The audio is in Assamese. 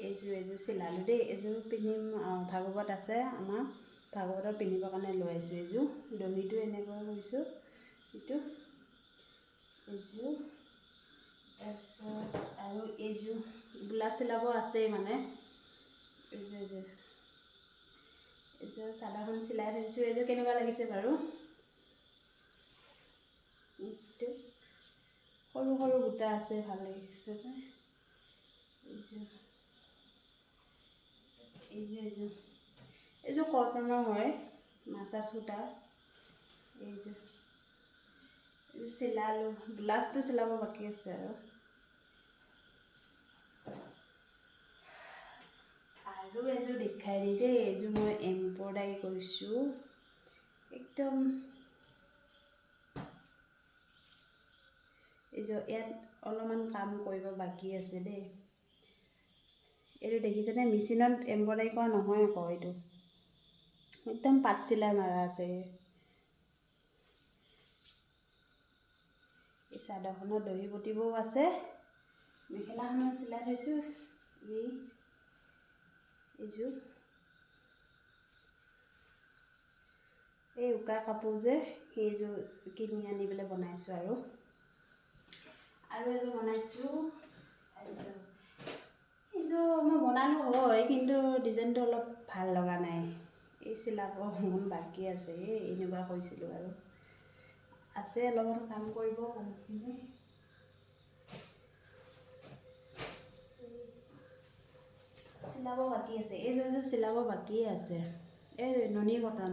এইযোৰ চিলালোঁ দেই। এইযোৰ পিন্ধিম, ভাগৱত আছে আমাৰ, ভাগৱতত পিন্ধিবৰ কাৰণে লৈ আহিছোঁ। এইযোৰ দহিটো এনেকুৱা কৰিছোঁ, এইটো এইযোৰ। তাৰপিছত আৰু এইযোৰ ব্লাউজ চিলাব আছেই মানে। এইযোৰ চাদৰখন চিলাই থৈছোঁ। এইযোৰ কেনেকুৱা লাগিছে বাৰু? সৰু সৰু বুটা আছে, ভাল লাগিছে নে? এইযোৰ কটনৰ হয়, মাছাজ সূতা। এইযোৰ চিলালোঁ, ব্লাউজটো চিলাব বাকী আছে আৰু এযোৰ দেখাই দিওঁ দেই। এইযোৰ মই এম্ব্ৰইডাৰী কৰিছোঁ একদম। এইযোৰ ইয়াত অলপমান কাম কৰিব বাকী আছে দেই। এইটো দেখিছেনে? মেচিনত এম্ব্ৰইডাৰী কৰা নহয় আকৌ, এইটো একদম পাত চিলাই মাৰা আছে। এই চাদৰখনত দহি বটিবও আছে, মেখেলাখনো চিলাই থৈছোঁ। এইযোৰ এই উকা কাপোৰ যে, সেইযোৰ কিনি আনি পেলাই বনাইছোঁ। আৰু এযোৰ বনাইছোঁ। এইযোৰ মই বনালোঁ হয়, কিন্তু ডিজাইনটো অলপ ভাল লগা নাই। এই চিলাব অকণ বাকী আছে। এনেকুৱা কৰিছিলোঁ আৰু আছে অলপমান কাম কৰিব বহুতখিনি। চিলাব বাকী আছে, এইযোৰ চিলাব বাকীয়ে আছে। এই নুনী কটন।